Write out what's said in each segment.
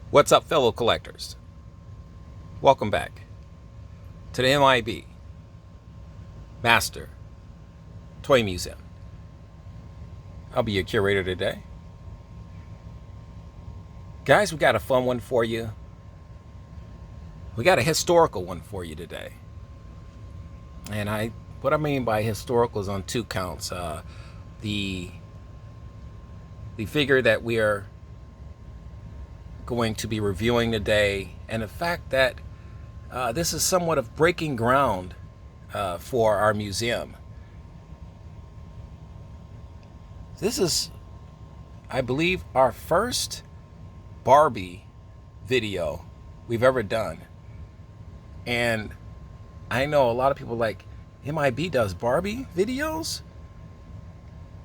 What's up, fellow collectors? Welcome back to the M.I.B. Master Toy Museum. I'll be your curator today. Guys, we got a fun one for you. We got a historical one for you today. And what I mean by historical is on two counts. The figure that we are going to be reviewing today, and the fact that this is somewhat of breaking ground for our museum. This is, I believe, our first Barbie video we've ever done. And I know a lot of people like, M.I.B. does Barbie videos?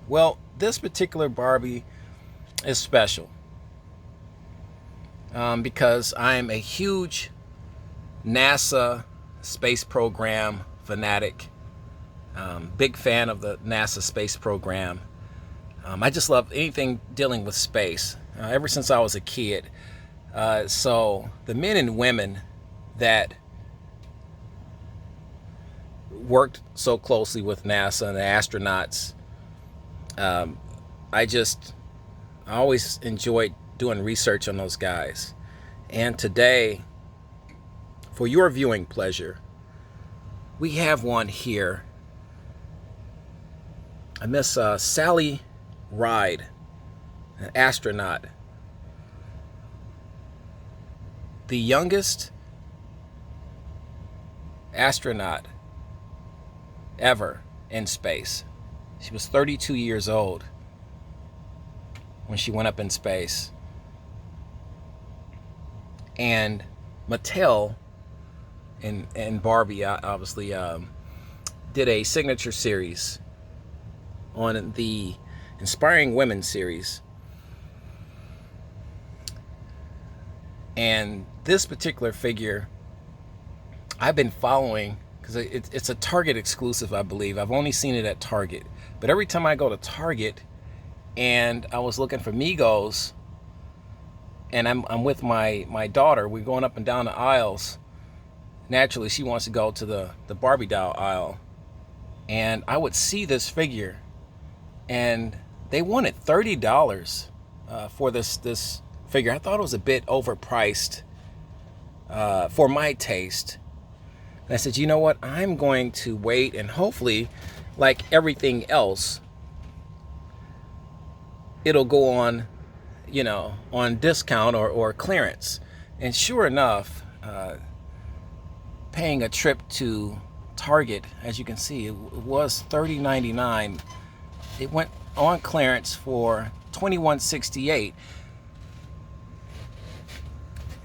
Well, this particular Barbie is special because I'm a huge NASA space program fanatic, big fan of the NASA space program. I just love anything dealing with space ever since I was a kid. So the men and women that worked so closely with NASA and the astronauts, I always enjoyed doing research on those guys. And today, for your viewing pleasure, we have one here. I miss Sally Ride, an astronaut. The youngest astronaut ever in space. She was 32 years old when she went up in space. And Mattel and Barbie obviously did a signature series on the Inspiring Women series. And this particular figure I've been following because it's a Target exclusive, I believe. I've only seen it at Target. But every time I go to Target and I was looking for Migos, and I'm with my daughter, we're going up and down the aisles. Naturally, she wants to go to the Barbie doll aisle. And I would see this figure, and they wanted $30 for this figure. I thought it was a bit overpriced for my taste. And I said, you know what? I'm going to wait, and hopefully, like everything else, it'll go on, on discount or clearance. And sure enough, paying a trip to Target, as you can see, it was $30.99. It went on clearance for $21.68.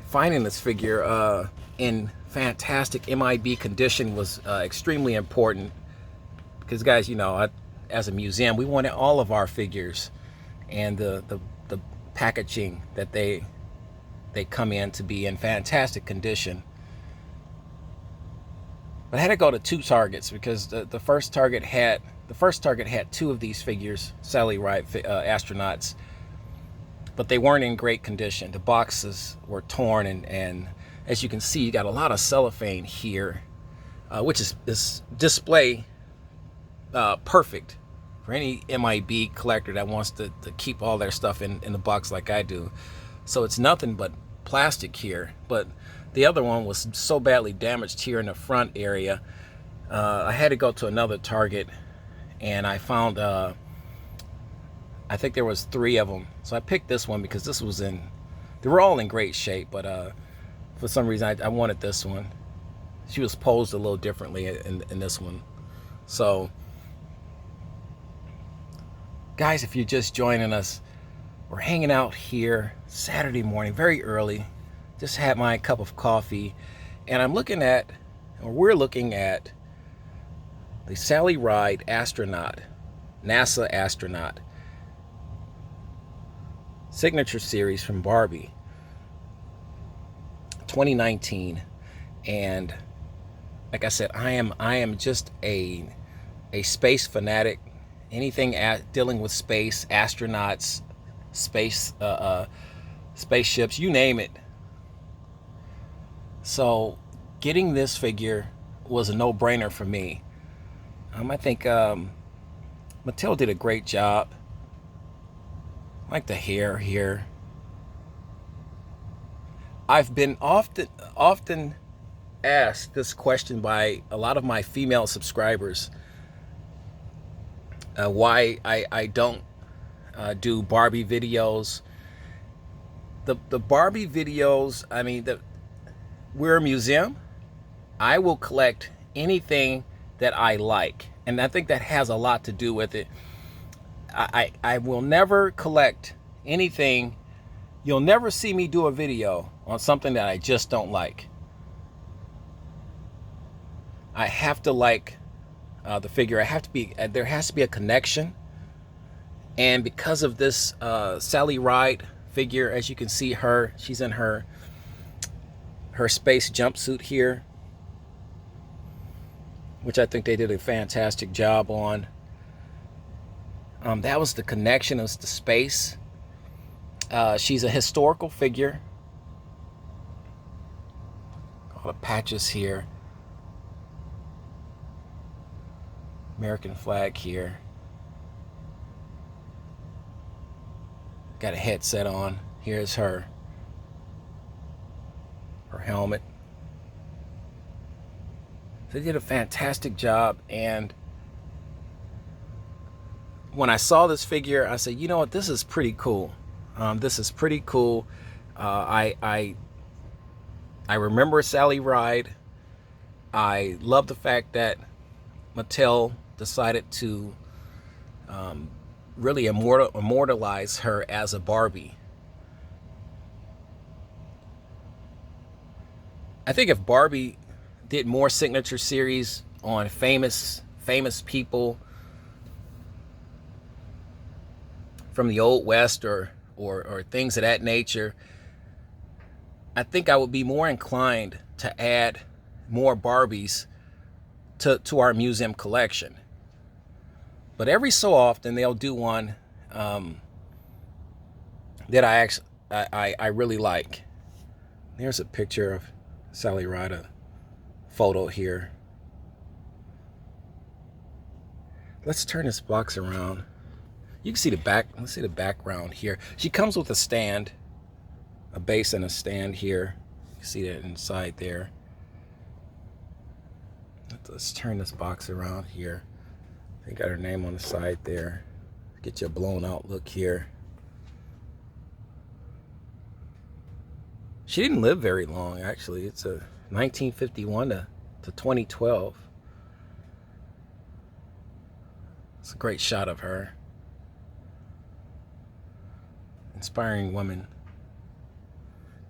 Finding this figure in fantastic M.I.B. condition was extremely important because, guys, as a museum, we wanted all of our figures and the packaging that they come in to be in fantastic condition. But I had to go to two Targets because the first Target had two of these figures, Sally Ride astronauts, but they weren't in great condition. The boxes were torn, and as you can see, you got a lot of cellophane here, which is display perfect for any M.I.B. collector that wants to keep all their stuff in the box like I do. So it's nothing but plastic here, but the other one was so badly damaged here in the front area. I had to go to another Target, and I found I think there was 3 of them. So I picked this one because they were all in great shape, but for some reason I wanted this one. She was posed a little differently in this one. So guys, if you're just joining us, we're hanging out here Saturday morning, very early. Just had my cup of coffee, and we're looking at the Sally Ride astronaut, NASA astronaut, signature series from Barbie, 2019. And like I said, I am just a space fanatic. Anything dealing with space, astronauts, space spaceships, you name it, So getting this figure was a no-brainer for me. I think Mattel did a great job. I like the hair here. I've been often asked this question by a lot of my female subscribers, why I don't do Barbie videos. The Barbie videos, I mean, we're a museum. I will collect anything that I like, and I think that has a lot to do with it. I will never collect anything. You'll never see me do a video on something that I just don't like. I have to like the figure. There has to be a connection. And because of this Sally Ride figure, as you can see she's in her space jumpsuit here, which I think they did a fantastic job on. That was the connection, it was the space. She's a historical figure. All the patches here. American flag here. Got a headset on. Here's her helmet. They did a fantastic job, and when I saw this figure, I said, you know what, this is pretty cool. This is pretty cool. I remember Sally Ride. I love the fact that Mattel decided to really immortalize her as a Barbie. I think if Barbie did more signature series on famous people from the Old West or things of that nature, I think I would be more inclined to add more Barbies to our museum collection. But every so often they'll do one that I really like. There's a picture of Sally Ride, photo here. Let's turn this box around. You can see the back. Let's see the background here. She comes with a stand, a base and a stand here. You see that inside there. Let's turn this box around here. They got her name on the side there. Get you a blown out look here. She didn't live very long, actually. It's a 1951 to 2012. It's a great shot of her. Inspiring woman.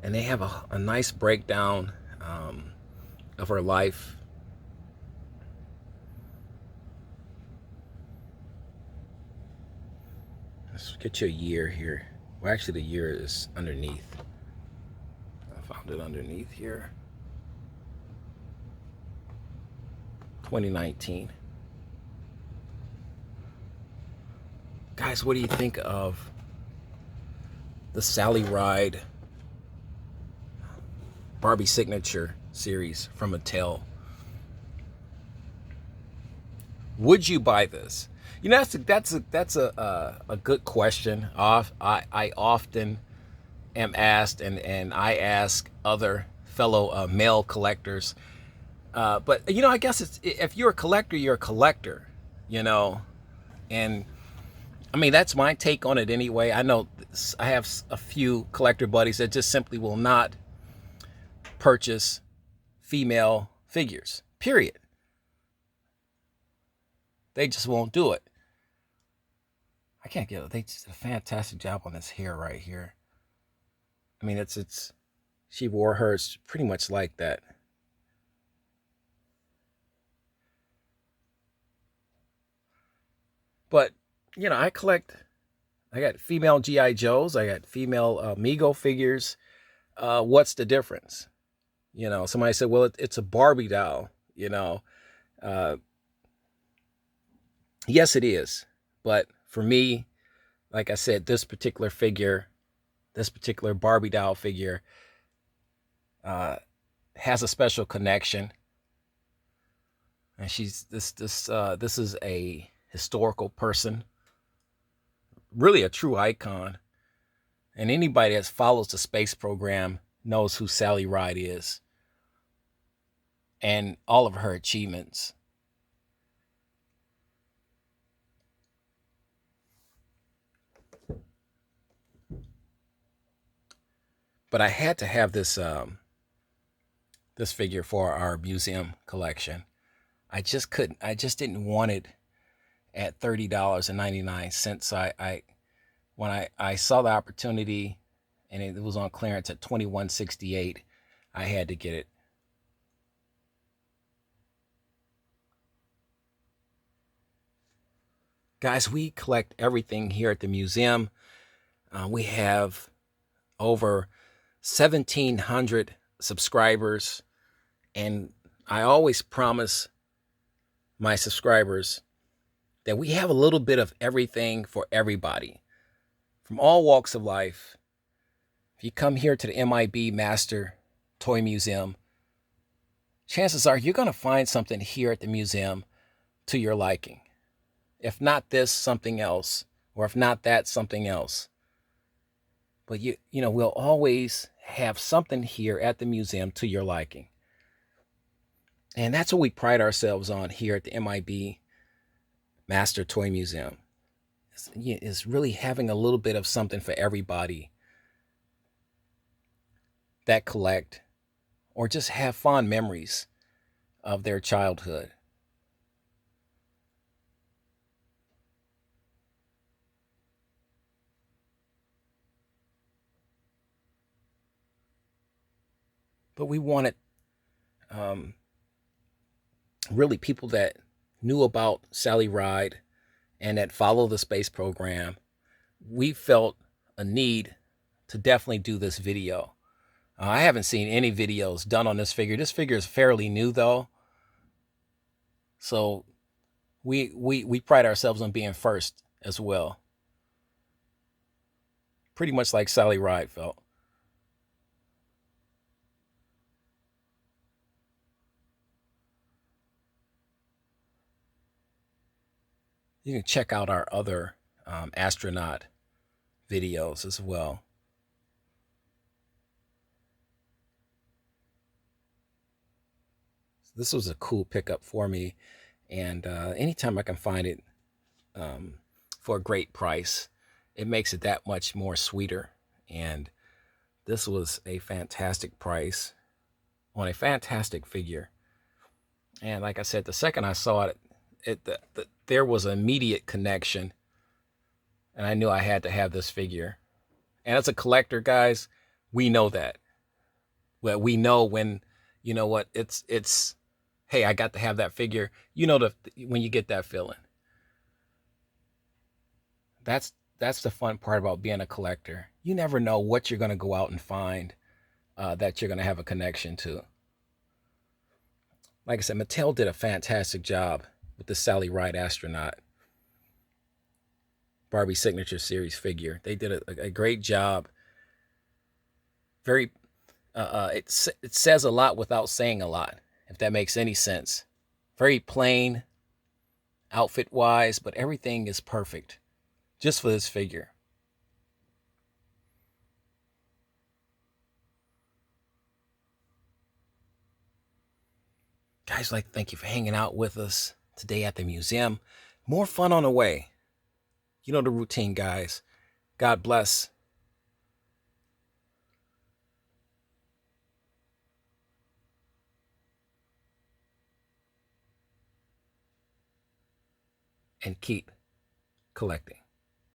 And they have a nice breakdown of her life. Let's get you a year here. Well, actually, the year is underneath. I found it underneath here. 2019. Guys, what do you think of the Sally Ride Barbie Signature series from Mattel? Would you buy this? You know, that's a good question. I often am asked, and I ask other fellow male collectors. But you know, I guess if you're a collector, you're a collector. You know, and I mean, that's my take on it anyway. I know I have a few collector buddies that just simply will not purchase female figures, period. They just won't do it. I can't get it. They did a fantastic job on this hair right here. I mean, she wore hers pretty much like that. But, you know, I got female G.I. Joes. I got female Mego figures. What's the difference? You know, somebody said, well, it's a Barbie doll, you know. Yes, it is. But for me, like I said, this particular figure, this particular Barbie doll figure, has a special connection. And this is a historical person, really a true icon. And anybody that follows the space program knows who Sally Ride is and all of her achievements. But I had to have this figure for our museum collection. I just couldn't. I just didn't want it at $30.99. So when I saw the opportunity and it was on clearance at $21.68, I had to get it. Guys, we collect everything here at the museum. We have over 1,700 subscribers, and I always promise my subscribers that we have a little bit of everything for everybody from all walks of life. If you come here to the M.I.B. Master Toy Museum, chances are you're going to find something here at the museum to your liking. If not this, something else, or if not that, something else. But you know, we'll always have something here at the museum to your liking. And that's what we pride ourselves on here at the M.I.B. Master Toy Museum. Is really having a little bit of something for everybody that collect or just have fond memories of their childhood. But we wanted really people that knew about Sally Ride and that follow the space program. We felt a need to definitely do this video. I haven't seen any videos done on this figure. This figure is fairly new though. So we pride ourselves on being first as well. Pretty much like Sally Ride felt. You can check out our other astronaut videos as well. This was a cool pickup for me, and anytime I can find it for a great price, it makes it that much more sweeter. And this was a fantastic price on a fantastic figure. And like I said, the second I saw it, there was an immediate connection, and I knew I had to have this figure. And as a collector, guys, we know that. Well, we know when, you know what, it's hey, I got to have that figure. You know, when you get that feeling. That's the fun part about being a collector. You never know what you're going to go out and find that you're going to have a connection to. Like I said, Mattel did a fantastic job with the Sally Ride Astronaut Barbie Signature Series figure. They did a great job. Very, it says a lot without saying a lot, if that makes any sense. Very plain, outfit wise, but everything is perfect just for this figure. Guys, like, thank you for hanging out with us today at the museum. More fun on the way. You know the routine, guys. God bless. And keep collecting.